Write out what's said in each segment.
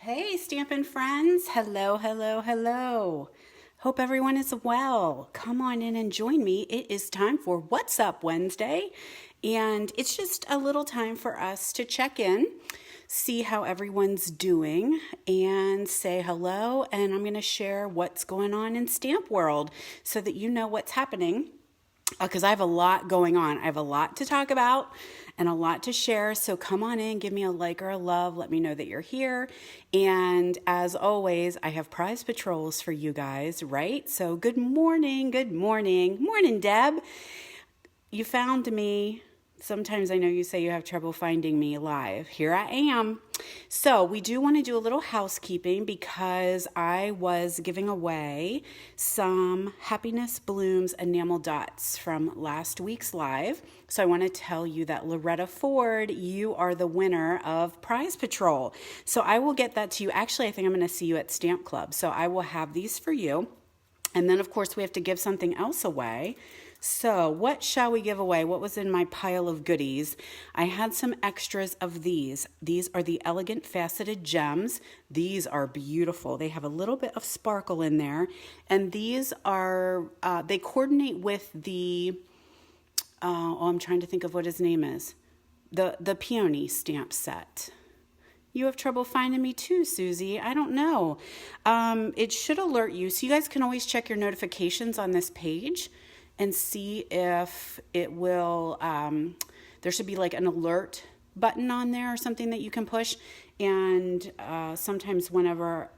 Hey, Stampin' friends. Hello, hello, hello. Hope everyone is well. Come on in and join me. It is time for What's Up Wednesday, and it's just a little time for us to check in, see how everyone's doing, and say hello. And I'm going to share what's going on in Stamp World so that you know what's happening. Because I have a lot going on. I have a lot to talk about and a lot to share. So come on in, give me a like or a love. Let me know that you're here. And as always, I have prize patrols for you guys, right? So good morning, good morning. Morning, Deb. You found me. Sometimes I know you say you have trouble finding me live. Here I am. So we do want to do a little housekeeping because I was giving away some Happiness Blooms enamel dots from last week's live. So I want to tell you that Loretta Ford, you are the winner of Prize Patrol. So I will get that to you. Actually, I think I'm going to see you at Stamp Club. So I will have these for you. And then, of course, we have to give something else away. So what shall we give away? What was in my pile of goodies? I had some extras of these. These are the Elegant Faceted Gems. These are beautiful. They have a little bit of sparkle in there. And these are, they coordinate with the, I'm trying to think of what his name is. The Peony stamp set. You have trouble finding me too, Susie. I don't know. It should alert you. So you guys can always check your notifications on this page and see if it will, there should be like an alert button on there or something that you can push. And sometimes whenever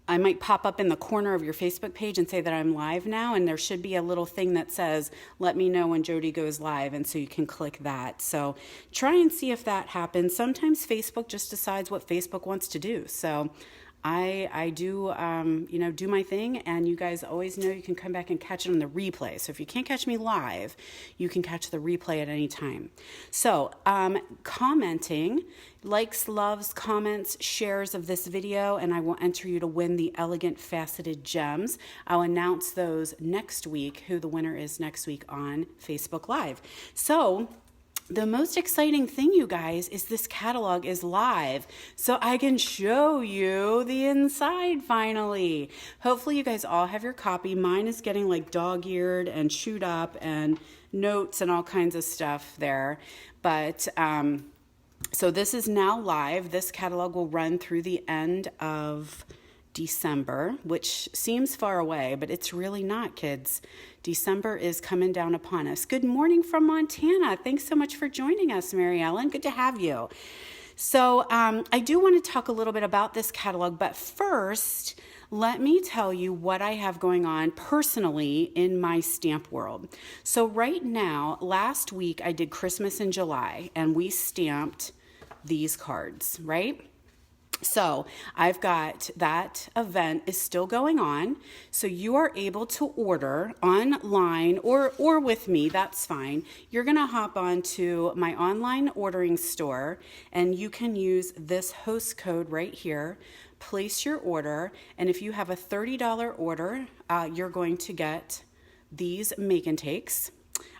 I might pop up in the corner of your Facebook page and say that I'm live now, and there should be a little thing that says, let me know when Jody goes live, and so you can click that. So try and see if that happens. Sometimes Facebook just decides what Facebook wants to do. So I do, do my thing, and you guys always know you can come back and catch it on the replay. So if you can't catch me live, you can catch the replay at any time. So commenting, likes, loves, comments, shares of this video, and I will enter you to win the Elegant Faceted Gems. I'll announce those next week, who the winner is next week on Facebook Live. So the most exciting thing, you guys, is this catalog is live, so I can show you the inside finally. Hopefully you guys all have your copy. Mine is getting like dog-eared and chewed up and notes and all kinds of stuff there. But so this is now live. This catalog will run through the end of December, which seems far away, but it's really not, kids. December is coming down upon us. Good morning from Montana. Thanks so much for joining us, Mary Ellen. Good to have you. So I do want to talk a little bit about this catalog, but first, let me tell you what I have going on personally in my stamp world. So right now, last week I did Christmas in July, and we stamped these cards, right? So I've got that event is still going on. So you are able to order online or with me, that's fine. You're going to hop on to my online ordering store, and you can use this host code right here. Place your order, and if you have a $30 order, you're going to get these make and takes.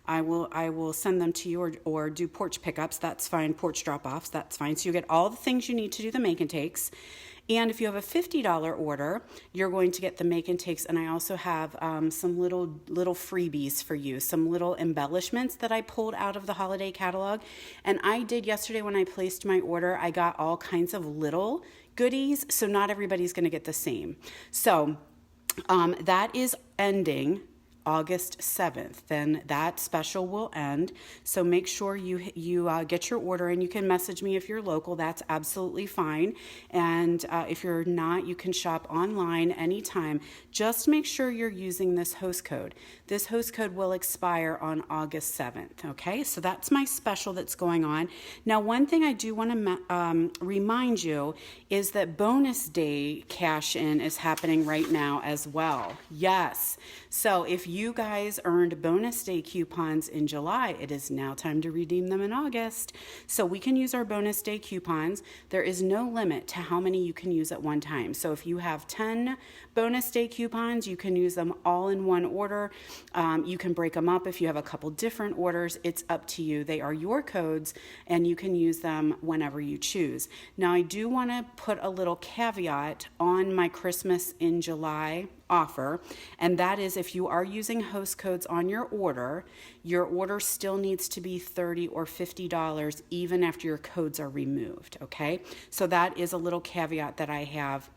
I will send them to you or do porch pickups. That's fine. Porch drop-offs. That's fine. So you get all the things you need to do the make and takes. And if you have a $50 order, you're going to get the make and takes. And I also have some little freebies for you, some little embellishments that I pulled out of the holiday catalog. And I did yesterday when I placed my order, I got all kinds of little goodies. So not everybody's going to get the same. So that is ending August 7th, then that special will end. So make sure you get your order, and you can message me if you're local. That's absolutely fine. And if you're not, you can shop online anytime. Just make sure you're using this host code. This host code will expire on August 7th. Okay, so that's my special that's going on. Now, one thing I do want to remind you is that bonus day cash in is happening right now as well. Yes. So if you guys earned bonus day coupons in July, it is now time to redeem them in August. So we can use our bonus day coupons. There is no limit to how many you can use at one time. So if you have 10 bonus day coupons, you can use them all in one order. You can break them up if you have a couple different orders. It's up to you. They are your codes, and you can use them whenever you choose. Now, I do want to put a little caveat on my Christmas in July offer, and that is if you are using host codes on your order still needs to be $30 or $50 even after your codes are removed, okay? So that is a little caveat that I have.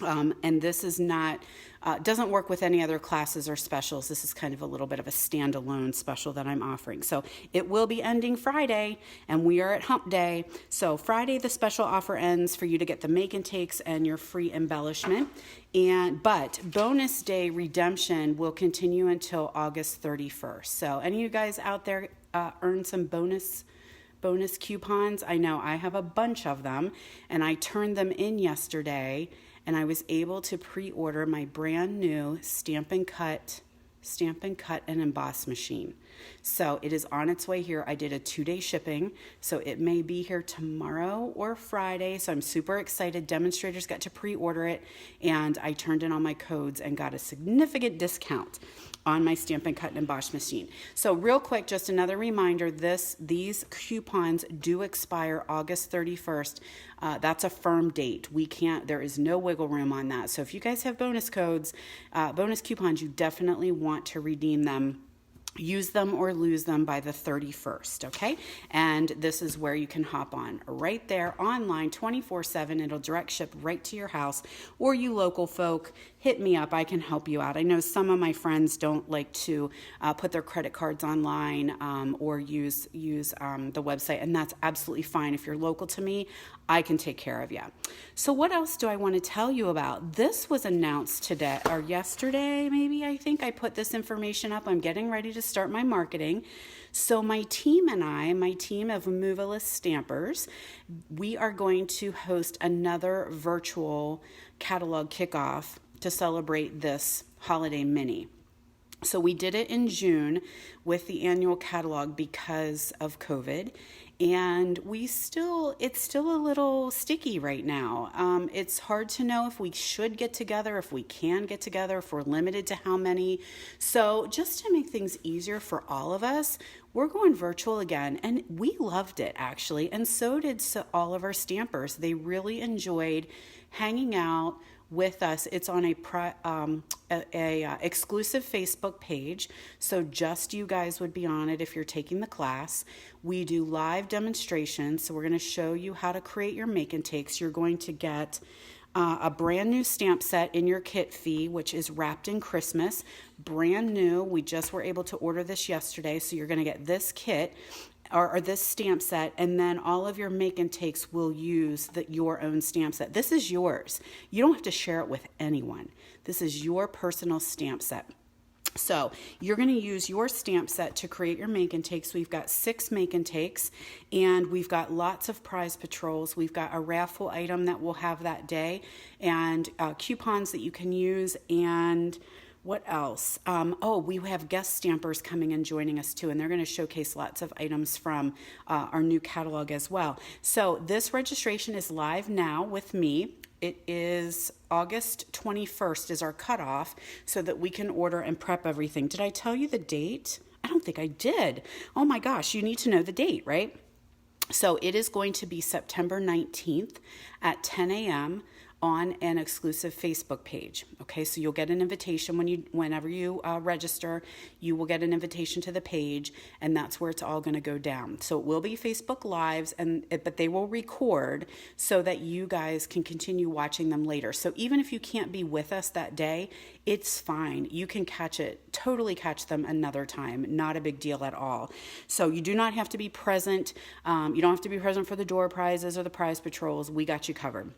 And this is not, doesn't work with any other classes or specials. This is kind of a little bit of a standalone special that I'm offering. So it will be ending Friday, and we are at hump day. So Friday, the special offer ends for you to get the make and takes and your free embellishment. But bonus day redemption will continue until August 31st. So any of you guys out there earn some bonus coupons? I know I have a bunch of them, and I turned them in yesterday, and I was able to pre-order my brand new Stampin' Cut and emboss machine. So it is on its way here. I did a 2-day shipping, so it may be here tomorrow or Friday. So I'm super excited. Demonstrators got to pre-order it, and I turned in all my codes and got a significant discount on my Stampin' Cut and emboss machine. So real quick, just another reminder, these coupons do expire August 31st. That's a firm date. There is no wiggle room on that. So if you guys have bonus codes, bonus coupons, you definitely want to redeem them. Use them or lose them by the 31st, okay? And this is where you can hop on right there online 24/7. It'll direct ship right to your house, or you local folk, hit me up. I can help you out. I know some of my friends don't like to put their credit cards online or use the website, and that's absolutely fine. If you're local to me, I can take care of you. So what else do I want to tell you about? This was announced today or yesterday, maybe. I think I put this information up. I'm getting ready to start my marketing. So my team and I, my team of moveless stampers, we are going to host another virtual catalog kickoff to celebrate this holiday mini. So we did it in June with the annual catalog because of COVID, and it's still a little sticky right now. It's hard to know if we should get together, if we can get together, if we're limited to how many. So just to make things easier for all of us, we're going virtual again, and we loved it actually, and so did all of our stampers. They really enjoyed hanging out with us. It's on a exclusive Facebook page, so just you guys would be on it if you're taking the class. We do live demonstrations, so we're going to show you how to create your make and takes. You're going to get a brand new stamp set in your kit fee, which is wrapped in Christmas, brand new. We just were able to order this yesterday, so you're going to get this kit or this stamp set, and then all of your make and takes will use your own stamp set. This is yours. You don't have to share it with anyone. This is your personal stamp set. So you're going to use your stamp set to create your make and takes. We've got 6 make and takes, and we've got lots of prize patrols. We've got a raffle item that we'll have that day, and coupons that you can use, and what else? We have guest stampers coming and joining us too, and they're going to showcase lots of items from our new catalog as well. So this registration is live now with me. It is August 21st is our cutoff so that we can order and prep everything. Did I tell you the date? I don't think I did. Oh my gosh, you need to know the date, right? So it is going to be September 19th at 10 a.m. on an exclusive Facebook page. Okay, so you'll get an invitation whenever you register. You will get an invitation to the page, and that's where it's all going to go down. So it will be Facebook Lives, but they will record so that you guys can continue watching them later. So even if you can't be with us that day, it's fine. You can totally catch them another time. Not a big deal at all. So you do not have to be present. You don't have to be present for the door prizes or the prize patrols. We got you covered.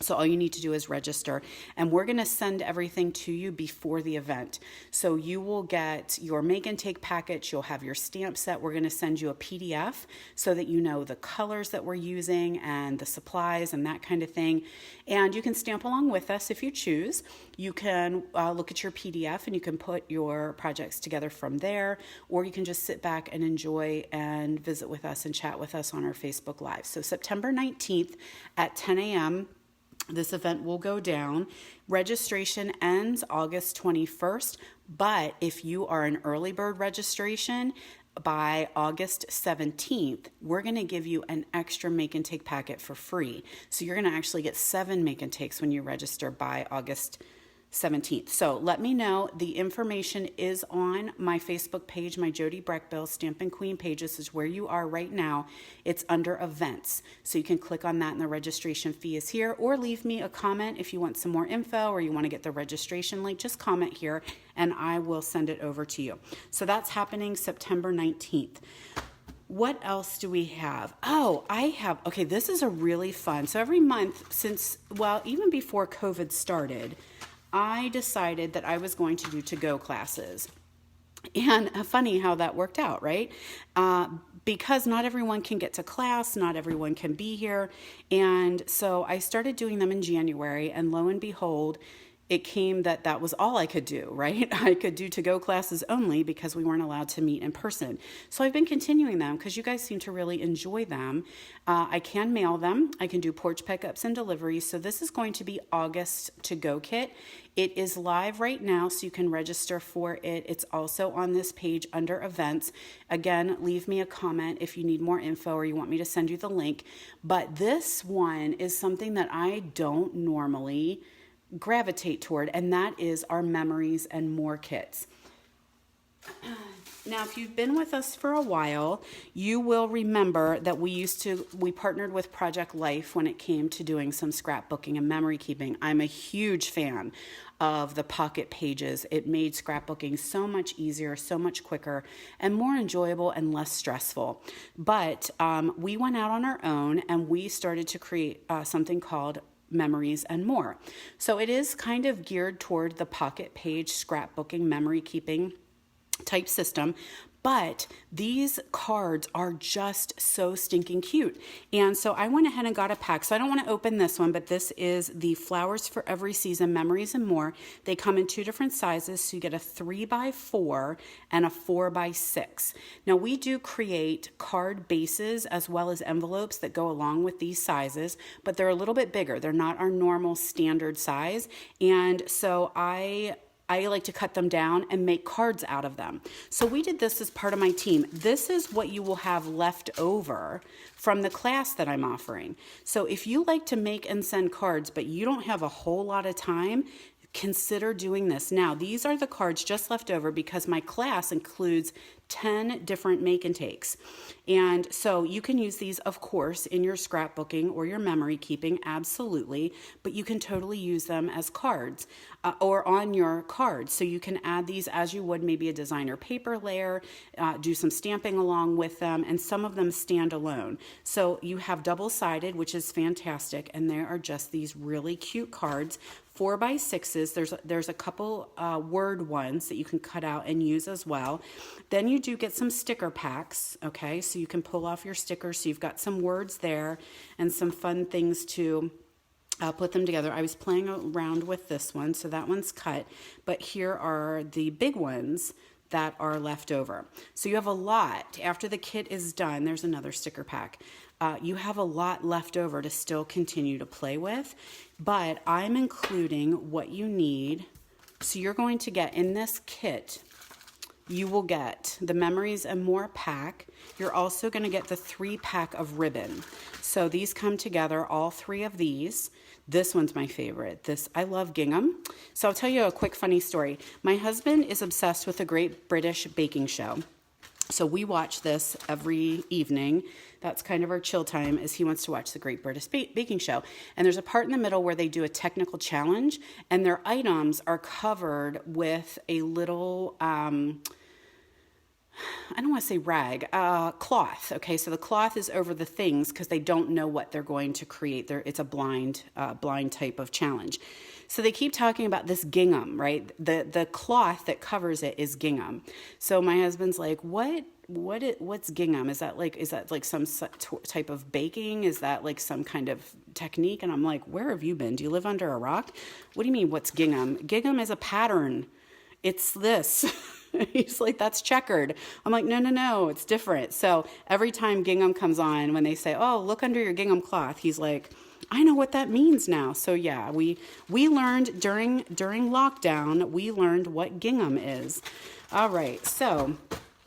So all you need to do is register, and we're going to send everything to you before the event. So you will get your make and take package. You'll have your stamp set. We're going to send you a PDF so that you know the colors that we're using and the supplies and that kind of thing. And you can stamp along with us if you choose. You can look at your PDF and you can put your projects together from there, or you can just sit back and enjoy and visit with us and chat with us on our Facebook Live. So September 19th at 10 a.m., this event will go down. Registration ends August 21st, but if you are an early bird registration, by August 17th, we're going to give you an extra make and take packet for free. So you're going to actually get 7 make and takes when you register by August 17th. So let me know. The information is on my Facebook page, my Jody Brechbill Stampin' Queen page. This is where you are right now. It's under events. So you can click on that and the registration fee is here, or leave me a comment if you want some more info or you want to get the registration link. Just comment here and I will send it over to you. So that's happening September 19th. What else do we have? Oh, okay, this is a really fun. So every month since, well, even before COVID started, I decided that I was going to do to-go classes. And funny how that worked out, right? Because not everyone can get to class, not everyone can be here. And so I started doing them in January, and lo and behold, it came that was all I could do, right? I could do to-go classes only because we weren't allowed to meet in person. So I've been continuing them because you guys seem to really enjoy them. I can mail them. I can do porch pickups and deliveries. So this is going to be August to-go kit. It is live right now, so you can register for it. It's also on this page under events. Again, leave me a comment if you need more info or you want me to send you the link. But this one is something that I don't normally gravitate toward, and that is our Memories and More kits. Now, if you've been with us for a while, you will remember that we partnered with Project Life when it came to doing some scrapbooking and memory keeping. I'm a huge fan of the pocket pages. It made scrapbooking so much easier, so much quicker, and more enjoyable and less stressful. But we went out on our own and we started to create something called Memories and More. So it is kind of geared toward the pocket page scrapbooking, memory keeping type system, but these cards are just so stinking cute. And so I went ahead and got a pack. So I don't want to open this one, but this is the Flowers for Every Season, Memories and More. They come in 2 different sizes. So you get a 3x4 and a 4x6. Now we do create card bases as well as envelopes that go along with these sizes, but they're a little bit bigger. They're not our normal standard size. And so I like to cut them down and make cards out of them. So we did this as part of my team. This is what you will have left over from the class that I'm offering. So if you like to make and send cards, but you don't have a whole lot of time, consider doing this. Now, these are the cards just left over because my class includes 10 different make and takes. And so you can use these, of course, in your scrapbooking or your memory keeping, absolutely, but you can totally use them as cards or on your cards. So you can add these as you would maybe a designer paper layer, do some stamping along with them, and some of them stand alone. So you have double-sided, which is fantastic, and there are just these really cute cards. 4x6s, there's a couple word ones that you can cut out and use as well. Then you do get some sticker packs, okay? So you can pull off your stickers, so you've got some words there and some fun things to put them together. I was playing around with this one, so that one's cut, but here are the big ones that are left over. So you have a lot. After the kit is done, there's another sticker pack. You have a lot left over to still continue to play with, but I'm including what you need. So you're going to get in this kit, you will get the Memories and More pack. You're also going to get the 3-pack of ribbon. So these come together, all 3 of these. This one's my favorite. I love gingham. So I'll tell you a quick funny story. My husband is obsessed with the Great British Baking Show. So we watch this every evening. That's kind of our chill time, is he wants to watch the Great British Baking Show. And there's a part in the middle where they do a technical challenge, and their items are covered with a little I don't want to say rag, cloth. Okay, so the cloth is over the things because they don't know what they're going to create. It's a blind type of challenge. So they keep talking about this gingham, right? The cloth that covers it is gingham. So my husband's like, what's gingham? Is that like some type of baking? Is that like some kind of technique? And I'm like, where have you been? Do you live under a rock? What do you mean, what's gingham? Gingham is a pattern. It's this. He's like, that's checkered. I'm like, no, it's different. So every time gingham comes on, when they say, oh, look under your gingham cloth, he's like, I know what that means now. So yeah, we learned during lockdown, we learned what gingham is. All right, so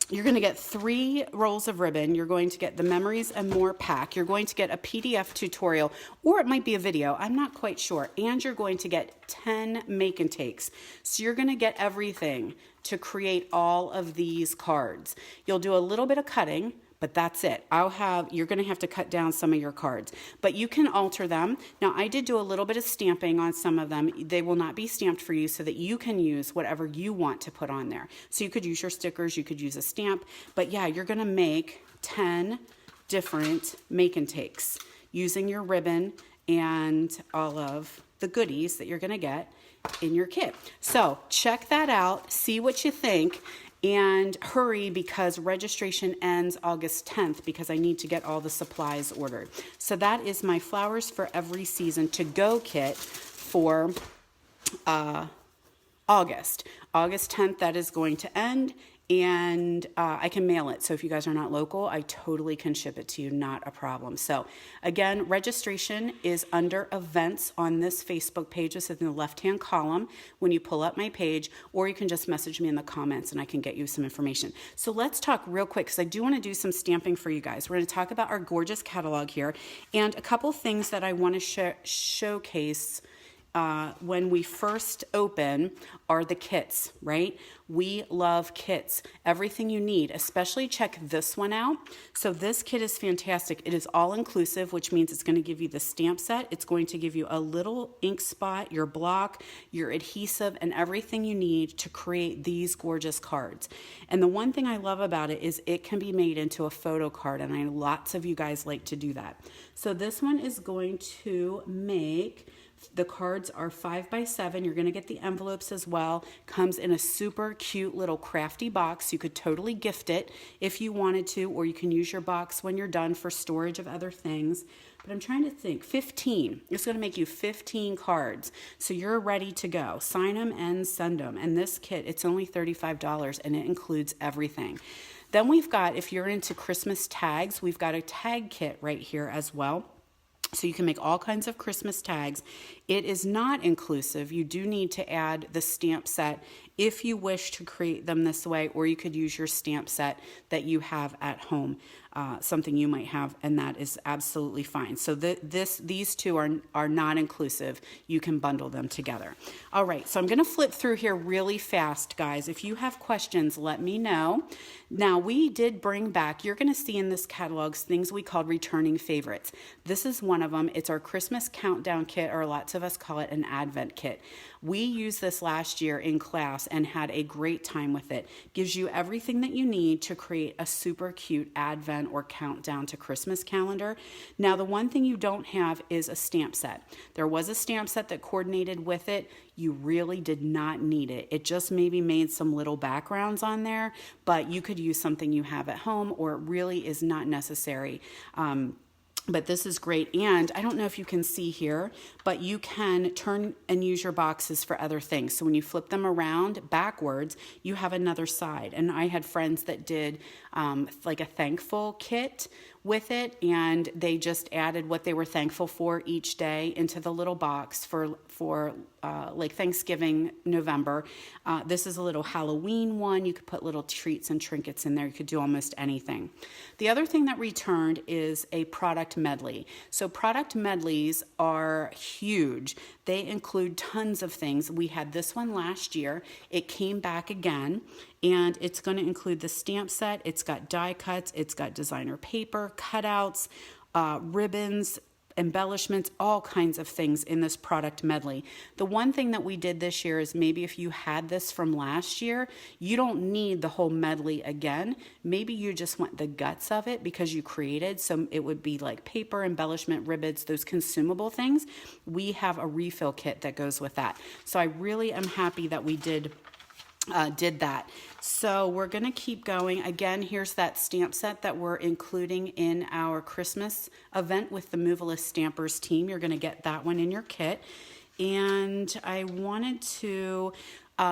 you're going to get 3 rolls of ribbon. You're going to get the Memories and More pack. You're going to get a PDF tutorial, or it might be a video. I'm not quite sure. And you're going to get 10 make and takes. So you're going to get everything to create all of these cards. You'll do a little bit of cutting, but that's it. You're going to have to cut down some of your cards, but you can alter them. Now, I did do a little bit of stamping on some of them. They will not be stamped for you so that you can use whatever you want to put on there. So you could use your stickers, you could use a stamp, but yeah, you're going to make 10 different make and takes using your ribbon and all of the goodies that you're going to get in your kit. So check that out, see what you think. And hurry because registration ends August 10th because I need to get all the supplies ordered. So that is my Flowers for Every Season to-go kit for August. August 10th, that is going to end. And I can mail it. So if you guys are not local, I totally can ship it to you, not a problem. So again, registration is under events on this Facebook page. It's in the left-hand column when you pull up my page, or you can just message me in the comments and I can get you some information. So let's talk real quick because I do want to do some stamping for you guys. We're going to talk about our gorgeous catalog here and a couple things that I want to showcase when we first open are the kits, right? We love kits. Everything you need, especially check this one out. So this kit is fantastic. It is all inclusive, which means it's going to give you the stamp set. It's going to give you a little ink spot, your block, your adhesive, and everything you need to create these gorgeous cards. And the one thing I love about it is it can be made into a photo card, and I know lots of you guys like to do that. So this one is going to make... The cards are 5x7. You're going to get the envelopes as well. Comes in a super cute little crafty box. You could totally gift it if you wanted to, or you can use your box when you're done for storage of other things. But I'm trying to think. 15. It's going to make you 15 cards. So you're ready to go. Sign them and send them. And this kit, it's only $35 and it includes everything. Then we've got, if you're into Christmas tags, we've got a tag kit right here as well. So you can make all kinds of Christmas tags. It is not inclusive. You do need to add the stamp set if you wish to create them this way, or you could use your stamp set that you have at home, something you might have, and that is absolutely fine. So these two are not inclusive. You can bundle them together. All right, so I'm going to flip through here really fast, guys. If you have questions, let me know. Now, we did bring back, you're going to see in this catalog things we called returning favorites. This is one of them. It's our Christmas countdown kit, or lots of us call it an Advent kit. We used this last year in class and had a great time with it. Gives you everything that you need to create a super cute Advent or countdown to Christmas calendar. Now, the one thing you don't have is a stamp set. There was a stamp set that coordinated with it. You really did not need it. It just maybe made some little backgrounds on there, but you could use something you have at home, or it really is not necessary. But this is great. And I don't know if you can see here, but you can turn and use your boxes for other things. So when you flip them around backwards, you have another side. And I had friends that did like a thankful kit with it, and they just added what they were thankful for each day into the little box for like Thanksgiving, November. This is a little Halloween one. You could put little treats and trinkets in there. You could do almost anything. The other thing that returned is a product medley. So product medleys are huge. They include tons of things. We had this one last year. It came back again, and it's going to include the stamp set. It's got die cuts. It's got designer paper, cutouts, ribbons, embellishments, all kinds of things in this product medley. The one thing that we did this year is maybe if you had this from last year, you don't need the whole medley again. Maybe you just want the guts of it because you created. So it would be like paper, embellishment, ribbons, those consumable things. We have a refill kit that goes with that. So I really am happy that we did that. So we're going to keep going. Again, here's that stamp set that we're including in our Christmas event with the Moveless Stampers team. You're going to get that one in your kit. And I wanted to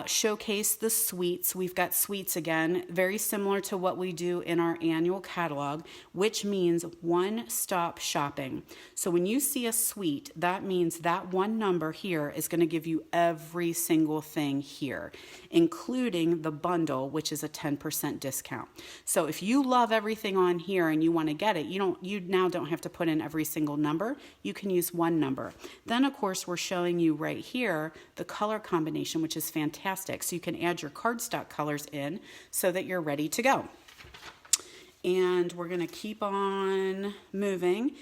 showcase the suites. We've got suites again, very similar to what we do in our annual catalog, which means one-stop shopping. So when you see a suite, that means that one number here is going to give you every single thing here, including the bundle, which is a 10% discount. So if you love everything on here and you want to get it, you now don't have to put in every single number. You can use one number. Then, of course, we're showing you right here the color combination, which is fantastic. So you can add your cardstock colors in so that you're ready to go. And we're going to keep on moving.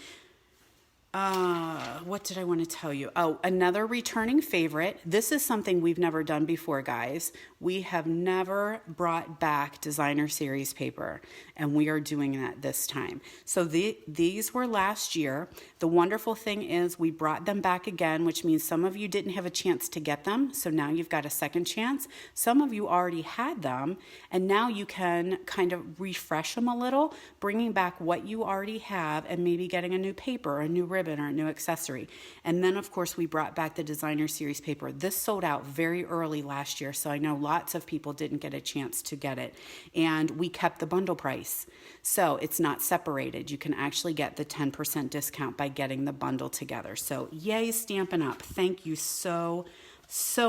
What did I want to tell you? Oh, another returning favorite. This is something we've never done before, guys. We have never brought back designer series paper, and we are doing that this time. So these were last year. The wonderful thing is we brought them back again, which means some of you didn't have a chance to get them, so now you've got a second chance. Some of you already had them, and now you can kind of refresh them a little, bringing back what you already have and maybe getting a new paper, or a new ribbon, or a new accessory. And then, of course, we brought back the designer series paper. This sold out very early last year, so I know lots of people didn't get a chance to get it. And we kept the bundle price. So it's not separated. You can actually get the 10% discount by getting the bundle together. So yay, Stampin' Up! Thank you so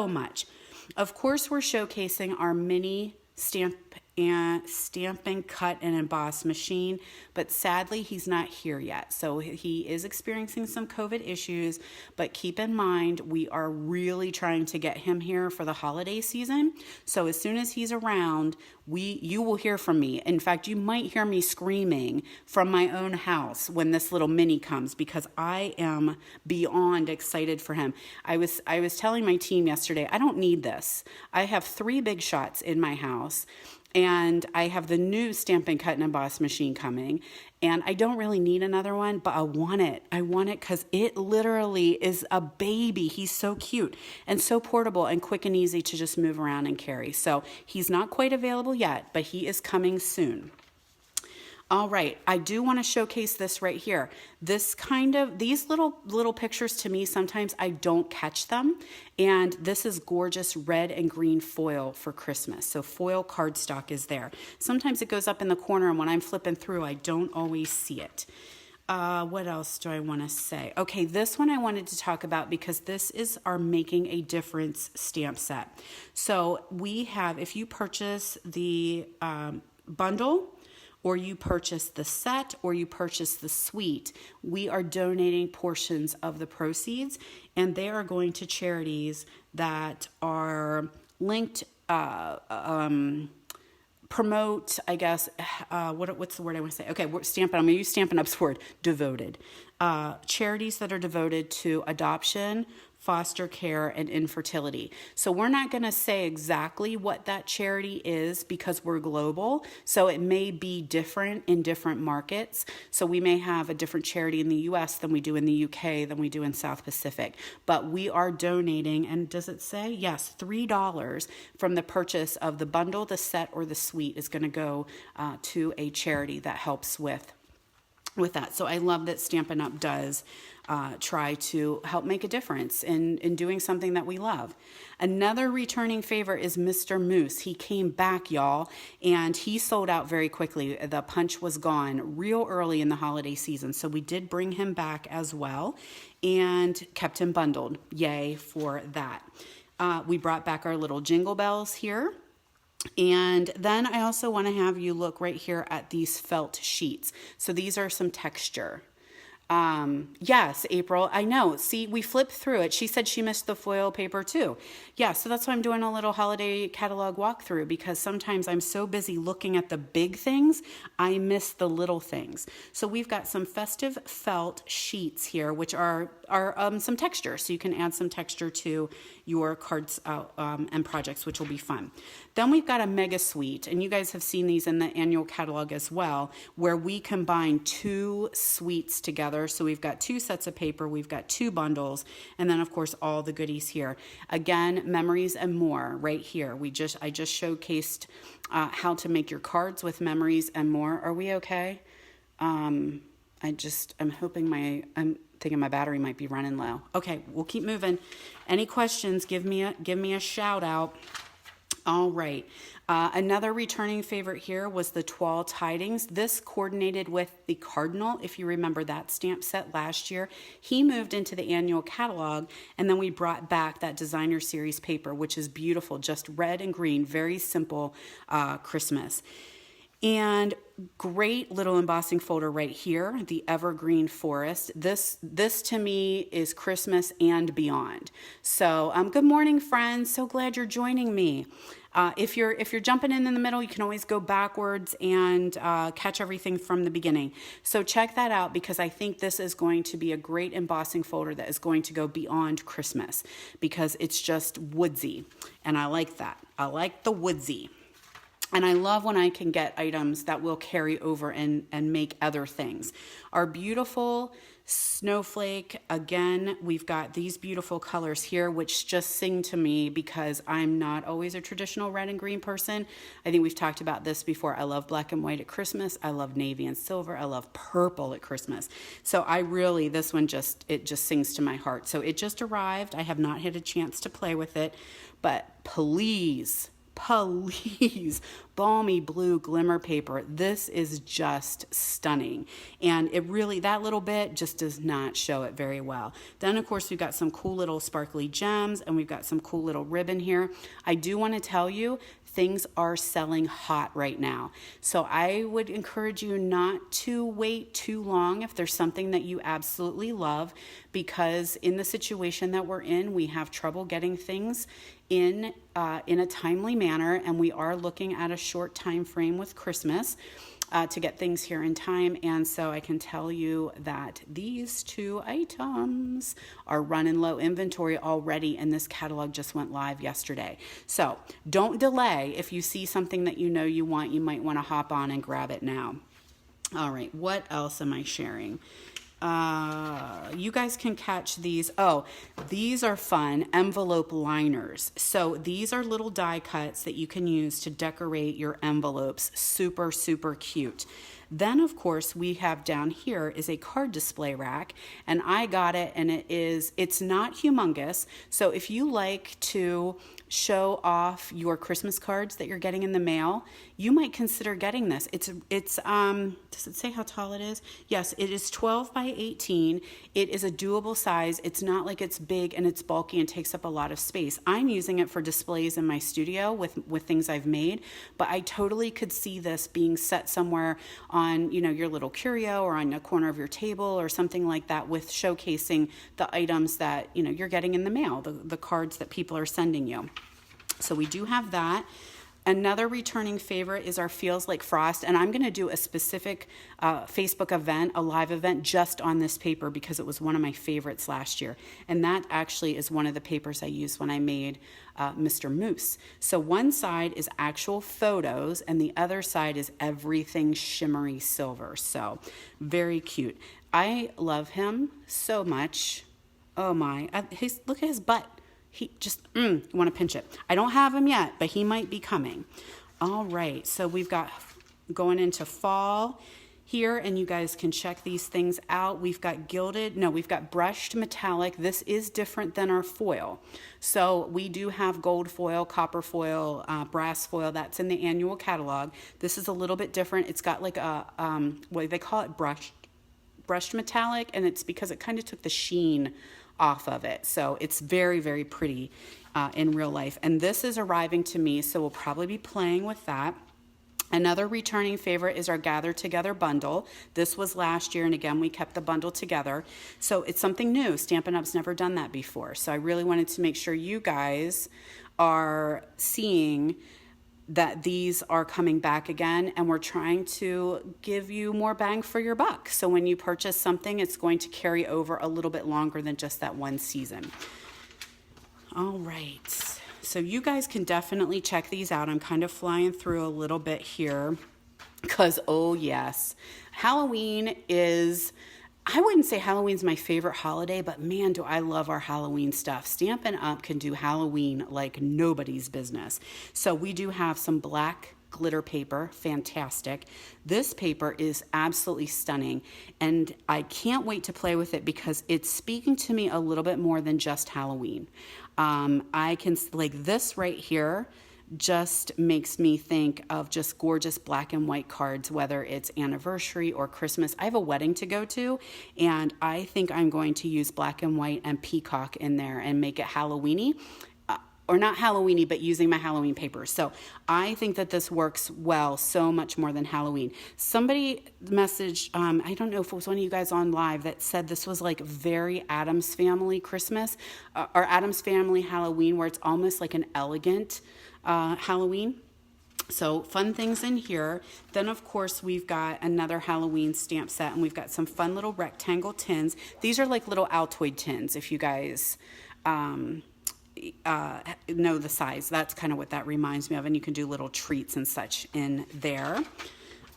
much. Of course, we're showcasing our mini stamping, cut, and emboss machine, but sadly he's not here yet. So he is experiencing some COVID issues, but keep in mind we are really trying to get him here for the holiday season. So as soon as he's around, you will hear from me. In fact, you might hear me screaming from my own house when this little mini comes, because I am beyond excited for him. I was telling my team yesterday, I don't need this. I have 3 big shots in my house, and I have the new Stampin' Cut and Emboss machine coming, and I don't really need another one, but I want it. I want it because it literally is a baby. He's so cute and so portable and quick and easy to just move around and carry. So he's not quite available yet, but he is coming soon. All right, I do want to showcase this right here. These little pictures, to me, sometimes I don't catch them. And this is gorgeous red and green foil for Christmas. So foil cardstock is there. Sometimes it goes up in the corner, and when I'm flipping through, I don't always see it. What else do I want to say? Okay, this one I wanted to talk about because this is our Making a Difference stamp set. So we have, if you purchase the bundle, or you purchase the set, or you purchase the suite, we are donating portions of the proceeds, and they are going to charities that are linked, promote, I guess, what's the word I want to say? Okay, I'm going to use Stampin' Up's word, devoted. Charities that are devoted to adoption, foster care, and infertility. So we're not going to say exactly what that charity is because we're global. So it may be different in different markets. So we may have a different charity in the US than we do in the UK, than we do in South Pacific. But we are donating, and does it say? Yes, $3 from the purchase of the bundle, the set, or the suite is going to go to a charity that helps with that. So I love that Stampin' Up! Does try to help make a difference in doing something that we love. Another returning favorite is Mr. Moose. He came back, y'all, and he sold out very quickly. The punch was gone real early in the holiday season, so we did bring him back as well and kept him bundled. Yay for that. We brought back our little jingle bells here. And then I also want to have you look right here at these felt sheets. So these are some texture. Yes, April, I know. See, we flipped through it. She said she missed the foil paper too. Yeah, so that's why I'm doing a little holiday catalog walkthrough, because sometimes I'm so busy looking at the big things, I miss the little things. So we've got some festive felt sheets here, which are some texture. So you can add some texture to your cards and projects, which will be fun. Then we've got a mega suite, and you guys have seen these in the annual catalog as well, where we combine 2 suites together. So we've got 2 sets of paper, we've got 2 bundles, and then of course all the goodies here. Again, memories and more right here. I just showcased how to make your cards with memories and more. Are we okay? I'm thinking my battery might be running low. Okay, we'll keep moving. Any questions, give me a shout out. All right. Another returning favorite here was the Twal Tidings. This coordinated with the Cardinal, if you remember that stamp set last year. He moved into the annual catalog, and then we brought back that designer series paper, which is beautiful, just red and green, very simple Christmas. And great little embossing folder right here, the Evergreen Forest. This to me is Christmas and beyond. So good morning, friends. So glad you're joining me. If you're jumping in the middle, you can always go backwards and catch everything from the beginning. So check that out, because I think this is going to be a great embossing folder that is going to go beyond Christmas, because it's just woodsy, and I like that. I like the woodsy. And I love when I can get items that will carry over and make other things. Our beautiful Snowflake, again, we've got these beautiful colors here, which just sing to me because I'm not always a traditional red and green person. I think we've talked about this before. I love black and white at Christmas. I love navy and silver. I love purple at Christmas. So this one just sings to my heart. So it just arrived. I have not had a chance to play with it, but please, balmy blue glimmer paper. This is just stunning. And it really, that little bit just does not show it very well. Then of course we've got some cool little sparkly gems, and we've got some cool little ribbon here. I do want to tell you, things are selling hot right now. So I would encourage you not to wait too long if there's something that you absolutely love, because in the situation that we're in, we have trouble getting things in a timely manner, and we are looking at a short time frame with Christmas to get things here in time. And so I can tell you that these 2 items are running low inventory already, and this catalog just went live yesterday. So don't delay. If you see something that you know you want, you might want to hop on and grab it now. All right, what else am I sharing? You guys can catch these. Oh, these are fun envelope liners. So these are little die cuts that you can use to decorate your envelopes. Super, super cute. Then, of course, we have down here is a card display rack, and I got it, and it's not humongous. So if you like to show off your Christmas cards that you're getting in the mail, you might consider getting this. It's does it say how tall it is? Yes, it is 12 by 18. It is a doable size. It's not like it's big and it's bulky and takes up a lot of space. I'm using it for displays in my studio with things I've made, but I totally could see this being set somewhere on, your little curio or on a corner of your table or something like that, with showcasing the items that, you're getting in the mail, the cards that people are sending you. So we do have that. Another returning favorite is our Feels Like Frost, and I'm going to do a specific Facebook event, a live event just on this paper, because it was one of my favorites last year. And that actually is one of the papers I used when I made Mr. Moose. So one side is actual photos, and the other side is everything shimmery silver. So very cute. I love him so much. Oh my, look at his butt. He just, you want to pinch it. I don't have him yet, but he might be coming. All right, so we've got going into fall here, and you guys can check these things out. We've got we've got brushed metallic. This is different than our foil. So we do have gold foil, copper foil, brass foil. That's in the annual catalog. This is a little bit different. It's got like a, they call it brushed metallic, and it's because it kind of took the sheen off of it. So it's very, very pretty in real life. And this is arriving to me, so we'll probably be playing with that. Another returning favorite is our Gather Together bundle. This was last year, and again, we kept the bundle together. So it's something new. Stampin' Up's never done that before. So I really wanted to make sure you guys are seeing that these are coming back again, and we're trying to give you more bang for your buck. So when you purchase something, it's going to carry over a little bit longer than just that one season. All right. So you guys can definitely check these out. I'm kind of flying through a little bit here because, oh yes, Halloween is, I wouldn't say Halloween's my favorite holiday, but man, do I love our Halloween stuff. Stampin' Up can do Halloween like nobody's business. So we do have some black glitter paper, fantastic. This paper is absolutely stunning, and I can't wait to play with it because it's speaking to me a little bit more than just Halloween. I can, like this right here, just makes me think of just gorgeous black and white cards, whether it's anniversary or Christmas. I have a wedding to go to, and I think I'm going to use black and white and peacock in there and make it Halloween-y. Or not Halloween-y, but using my Halloween paper. So I think that this works well, so much more than Halloween. Somebody messaged, I don't know if it was one of you guys on live, that said this was like very Addams Family Christmas, or Addams Family Halloween, where it's almost like an elegant Halloween. So fun things in here. Then, of course, we've got another Halloween stamp set, and we've got some fun little rectangle tins. These are like little Altoid tins, if you guys know the size. That's kind of what that reminds me of, and you can do little treats and such in there.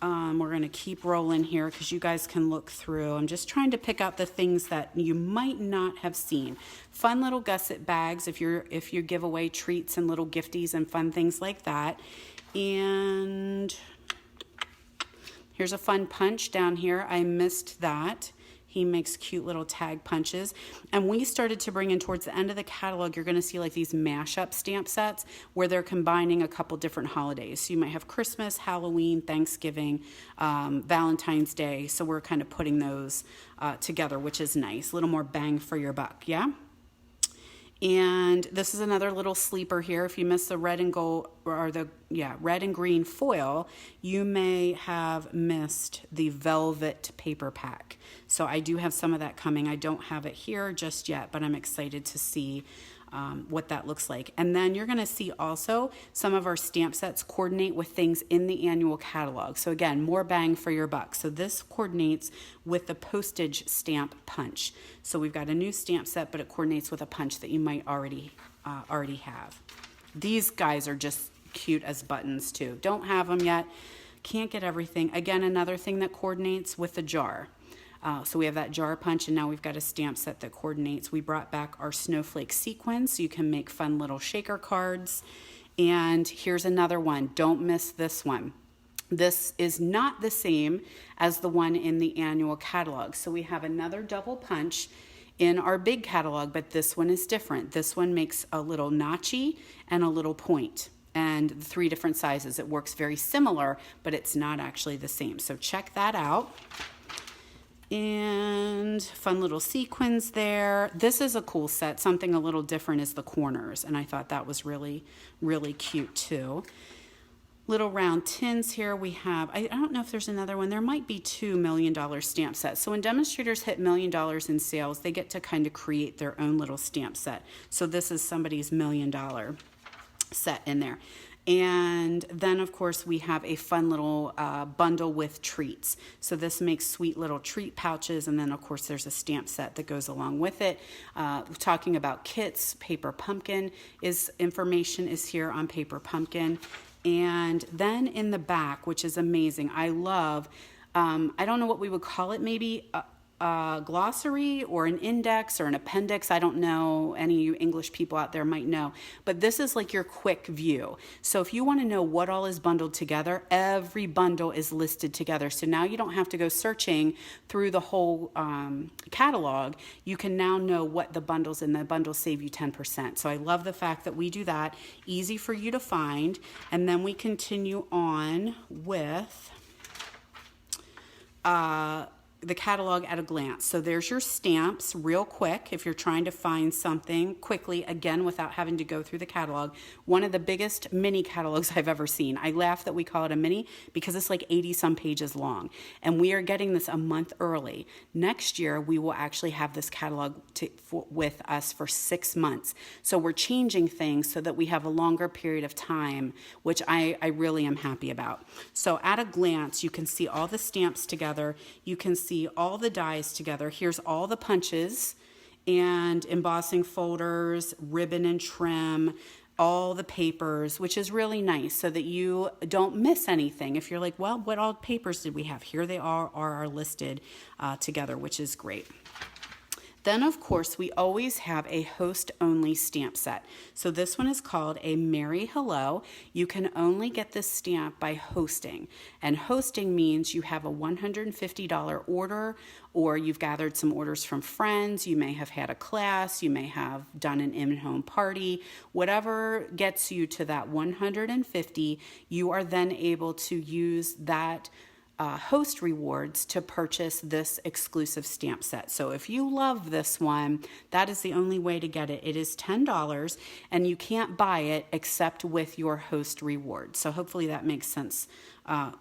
We're going to keep rolling here because you guys can look through. I'm just trying to pick out the things that you might not have seen. Fun little gusset bags if you give away treats and little gifties and fun things like that. And here's a fun punch down here. I missed that. He makes cute little tag punches. And we started to bring in towards the end of the catalog, you're going to see like these mashup stamp sets where they're combining a couple different holidays. So you might have Christmas, Halloween, Thanksgiving, Valentine's Day. So we're kind of putting those together, which is nice. A little more bang for your buck, yeah? And this is another little sleeper here. If you miss the red and gold, or the red and green foil, you may have missed the velvet paper pack. So I do have some of that coming. I don't have it here just yet, but I'm excited to see what that looks like. And then you're going to see also some of our stamp sets coordinate with things in the annual catalog. So again, more bang for your buck. So this coordinates with the postage stamp punch. So we've got a new stamp set, but it coordinates with a punch that you might already have. These guys are just cute as buttons too. Don't have them yet. Can't get everything. Again, another thing that coordinates with the jar. So we have that jar punch, and now we've got a stamp set that coordinates. We brought back our Snowflake sequins, so you can make fun little shaker cards. And here's another one. Don't miss this one. This is not the same as the one in the annual catalog. So we have another double punch in our big catalog, but this one is different. This one makes a little notchy and a little point, and 3 different sizes. It works very similar, but it's not actually the same. So check that out. And fun little sequins there. This is a cool set. Something a little different is the corners, and I thought that was really, really cute too. Little round tins here. We have, I don't know if there's another one. There might be 2 $1 million stamp sets. So when demonstrators hit $1 million in sales, they get to kind of create their own little stamp set. So this is somebody's $1 million set in there. And then, of course, we have a fun little bundle with treats. So this makes sweet little treat pouches. And then, of course, there's a stamp set that goes along with it. Talking about kits, Paper Pumpkin information is here on Paper Pumpkin. And then in the back, which is amazing, I love, I don't know what we would call it, maybe a glossary or an index or an appendix. I don't know, any of you English people out there might know, but this is like your quick view. So if you want to know what all is bundled together, every bundle is listed together. So now you don't have to go searching through the whole catalog. You can now know what the bundles, and the bundles save you 10%. So I love the fact that we do that, easy for you to find. And then we continue on with the catalog at a glance. So there's your stamps real quick if you're trying to find something quickly, again, without having to go through the catalog. One of the biggest mini catalogs I've ever seen. I laugh that we call it a mini because it's like 80 some pages long. And we are getting this a month early. Next year, we will actually have this catalog with us for 6 months. So we're changing things so that we have a longer period of time, which I really am happy about. So at a glance, you can see all the stamps together. You can see all the dies together. Here's all the punches and embossing folders, ribbon and trim, all the papers, which is really nice so that you don't miss anything. If you're like, well, what all papers did we have? Here they are listed together, which is great. Then, of course, we always have a host-only stamp set. So this one is called a Merry Hello. You can only get this stamp by hosting. And hosting means you have a $150 order, or you've gathered some orders from friends. You may have had a class. You may have done an in-home party. Whatever gets you to that $150, you are then able to use that host rewards to purchase this exclusive stamp set. So if you love this one, that is the only way to get it. It is $10 and you can't buy it except with your host reward. So hopefully that makes sense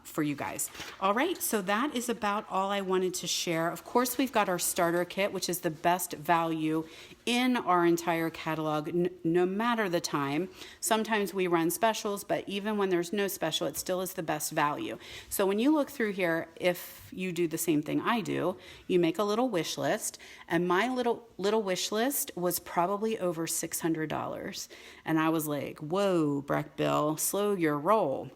for you guys. All right, so that is about all I wanted to share. Of course, we've got our starter kit, which is the best value in our entire catalog, no matter the time. Sometimes we run specials, but even when there's no special, it still is the best value. So when you look through here, if you do the same thing I do, you make a little wish list, and my little wish list was probably over $600. And I was like, whoa, Brechbill, slow your roll.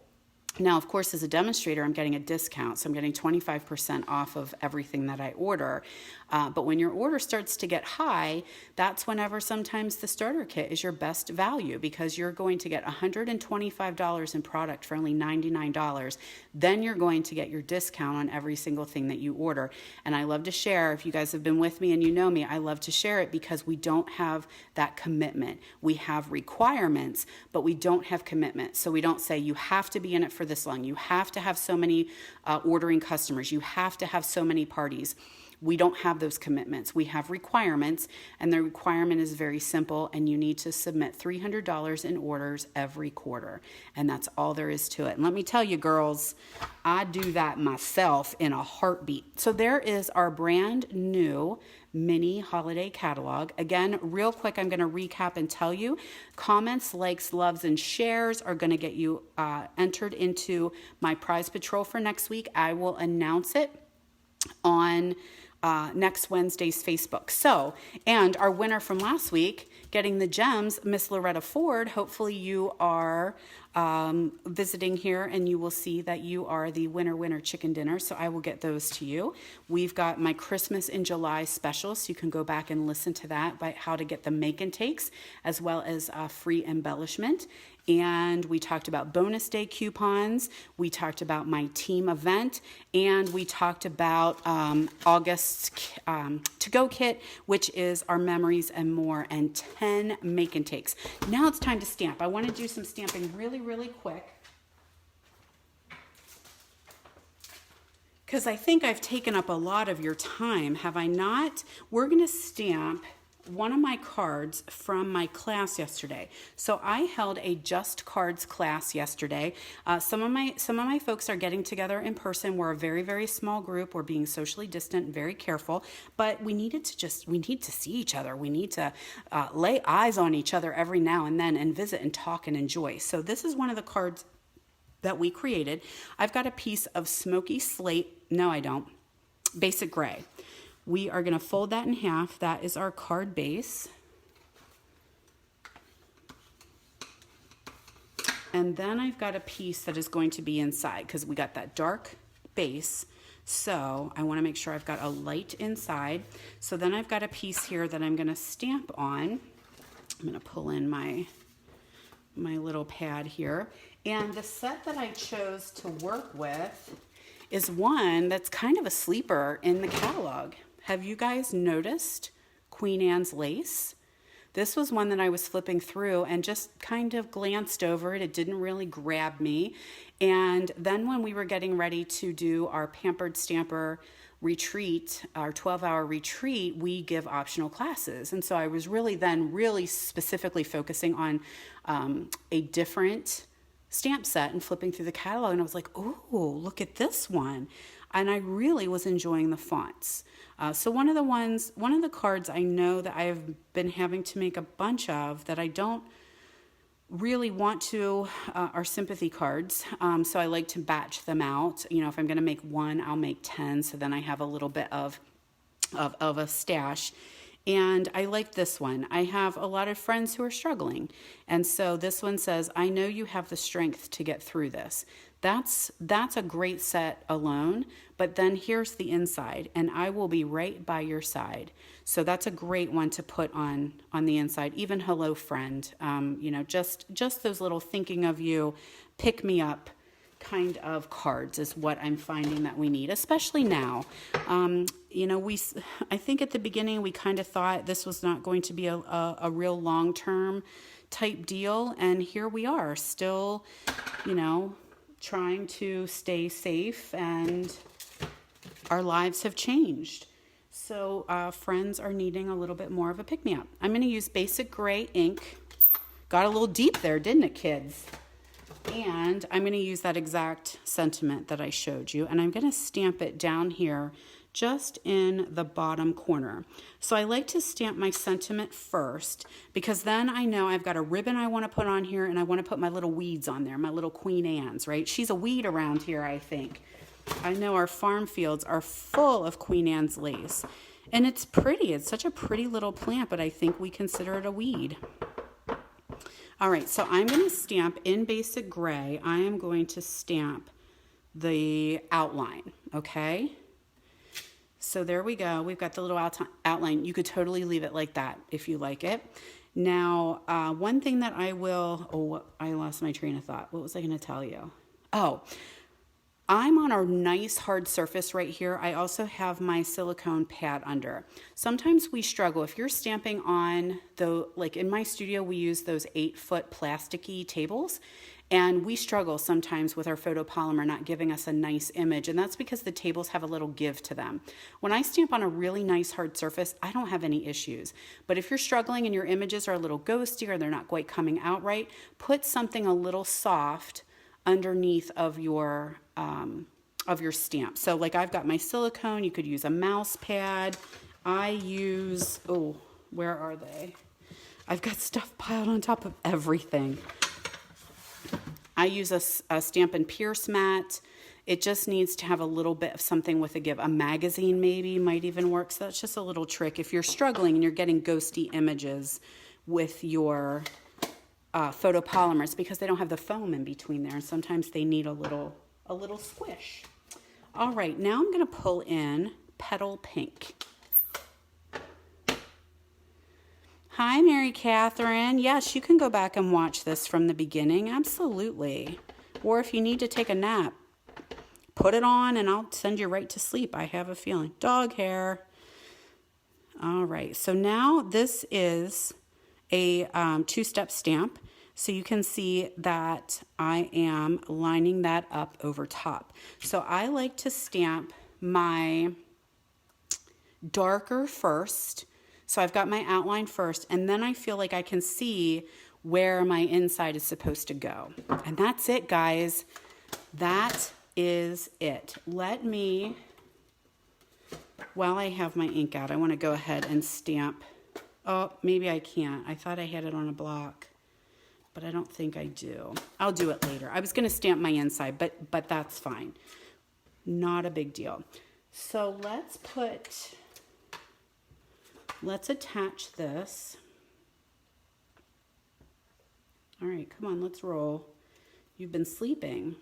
Now, of course, as a demonstrator, I'm getting a discount, so I'm getting 25% off of everything that I order. But when your order starts to get high, that's whenever sometimes the starter kit is your best value, because you're going to get $125 in product for only $99. Then you're going to get your discount on every single thing that you order. And I love to share, if you guys have been with me and you know me, I love to share it because we don't have that commitment. We have requirements, but we don't have commitment. So we don't say you have to be in it for this long. You have to have so many ordering customers. You have to have so many parties. We don't have those commitments. We have requirements, and the requirement is very simple, and you need to submit $300 in orders every quarter, and that's all there is to it. And let me tell you, girls, I do that myself in a heartbeat. So there is our brand new mini holiday catalog. Again, real quick, I'm going to recap and tell you. Comments, likes, loves, and shares are going to get you entered into my prize patrol for next week. I will announce it on next Wednesday's Facebook. So, and our winner from last week, getting the gems, Miss Loretta Ford, hopefully you are visiting here and you will see that you are the winner chicken dinner. So I will get those to you. We've got my Christmas in July special, so you can go back and listen to that about how to get the make and takes as well as free embellishment. And we talked about bonus day coupons. We talked about my team event, and we talked about August's to-go kit, which is our memories and more, and 10 make and takes. Now it's time to stamp. I want to do some stamping really quick, because I think I've taken up a lot of your time, have I not? We're going to stamp one of my cards from my class yesterday. So I held a Just Cards class yesterday. Some of my folks are getting together in person. We're a very small group. We're being socially distant, very careful, but we need to see each other. We need to lay eyes on each other every now and then and visit and talk and enjoy. So this is one of the cards that we created. I've got a piece of smoky slate. No, I don't. Basic gray. We are going to fold that in half. That is our card base. And then I've got a piece that is going to be inside, because we got that dark base. So I want to make sure I've got a light inside. So then I've got a piece here that I'm going to stamp on. I'm going to pull in my little pad here. And the set that I chose to work with is one that's kind of a sleeper in the catalog. Have you guys noticed Queen Anne's lace? This was one that I was flipping through and just kind of glanced over it. It didn't really grab me. And then when we were getting ready to do our Pampered Stamper retreat, our 12-hour retreat, we give optional classes. And so I was really specifically focusing on a different stamp set and flipping through the catalog. And I was like, oh, look at this one. And I really was enjoying the fonts. So one of the cards I know that I've been having to make a bunch of that I don't really want to are sympathy cards. So I like to batch them out. You know, if I'm going to make one, I'll make 10. So then I have a little bit of a stash. And I like this one. I have a lot of friends who are struggling. And so this one says, I know you have the strength to get through this. That's a great set alone, but then here's the inside, and I will be right by your side. So that's a great one to put on the inside. Even hello friend, you know, just those little thinking of you, pick me up kind of cards is what I'm finding that we need, especially now. You know, I think at the beginning we kind of thought this was not going to be a real long-term type deal, and here we are still, you know, trying to stay safe, and our lives have changed. So friends are needing a little bit more of a pick-me-up. I'm going to use basic gray ink. Got a little deep there, didn't it, kids? And I'm going to use that exact sentiment that I showed you, and I'm going to stamp it down here just in the bottom corner. So I like to stamp my sentiment first, because then I know I've got a ribbon I want to put on here, and I want to put my little weeds on there, my little Queen Anne's, right? She's a weed around here, I think. I know our farm fields are full of Queen Anne's lace, and it's pretty. It's such a pretty little plant, but I think we consider it a weed. All right, so I'm going to stamp in basic gray. I am going to stamp the outline, okay? So there we go. We've got the little outline. You could totally leave it like that if you like it. Now, one thing that I lost my train of thought. What was I going to tell you? Oh, I'm on a nice hard surface right here. I also have my silicone pad under. Sometimes we struggle. If you're stamping on like in my studio, we use those 8-foot plasticky tables, and we struggle sometimes with our photopolymer not giving us a nice image, and that's because the tables have a little give to them. When I stamp on a really nice hard surface, I don't have any issues. But if you're struggling and your images are a little ghosty or they're not quite coming out right, put something a little soft underneath of your stamp. So like I've got my silicone, you could use a mouse pad. I use, where are they? I've got stuff piled on top of everything. I use a Stampin' Pierce mat. It just needs to have a little bit of something with a give. A magazine maybe might even work. So that's just a little trick. If you're struggling and you're getting ghosty images with your photopolymers, because they don't have the foam in between there, and sometimes they need a little squish. All right, now I'm going to pull in Petal Pink. Hi, Mary Catherine. Yes, you can go back and watch this from the beginning. Absolutely. Or if you need to take a nap, put it on and I'll send you right to sleep. I have a feeling. Dog hair. All right, so now this is a two-step stamp. So you can see that I am lining that up over top. So I like to stamp my darker first. So I've got my outline first, and then I feel like I can see where my inside is supposed to go. And that's it, guys. That is it. Let me, while I have my ink out, I want to go ahead and stamp. Oh, maybe I can't. I thought I had it on a block, but I don't think I do. I'll do it later. I was going to stamp my inside, but that's fine. Not a big deal. So let's attach this. All right, come on, let's roll. You've been sleeping.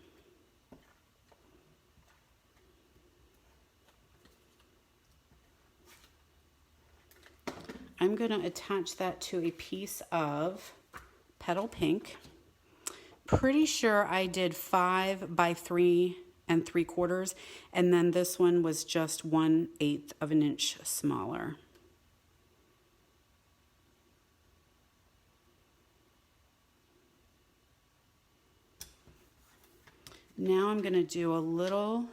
I'm going to attach that to a piece of Petal Pink. Pretty sure I did 5 by 3 3/4, and then this one was just 1/8 of an inch smaller. Now I'm going to do a little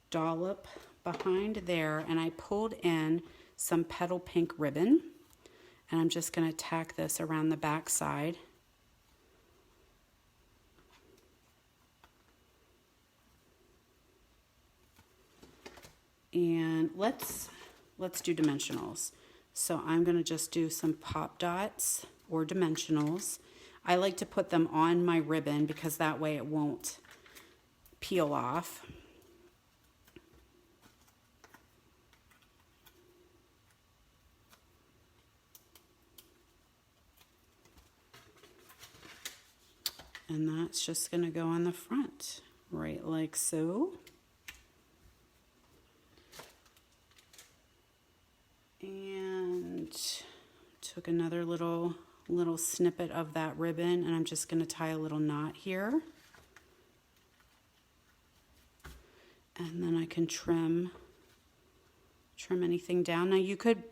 dollop behind there, and I pulled in some petal pink ribbon, and I'm just going to tack this around the back side. And let's do dimensionals. So I'm going to just do some pop dots or dimensionals. I like to put them on my ribbon because that way it won't peel off. And that's just going to go on the front, right like so. And took another little snippet of that ribbon, and I'm just going to tie a little knot here. And then I can trim anything down. Now you could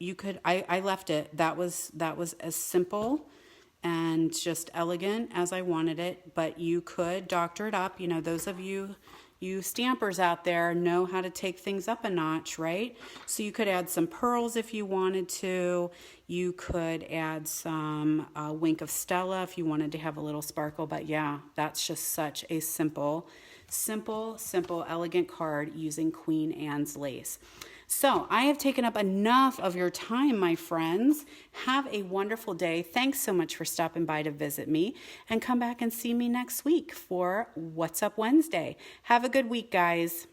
I left it. That was as simple and just elegant as I wanted it, but you could doctor it up. You know, those of you stampers out there know how to take things up a notch, right? So you could add some pearls if you wanted to. You could add some wink of Stella if you wanted to have a little sparkle. But yeah, that's just such a simple, elegant card using Queen Anne's lace. So I have taken up enough of your time, my friends. Have a wonderful day. Thanks so much for stopping by to visit me, and come back and see me next week for What's Up Wednesday. Have a good week, guys.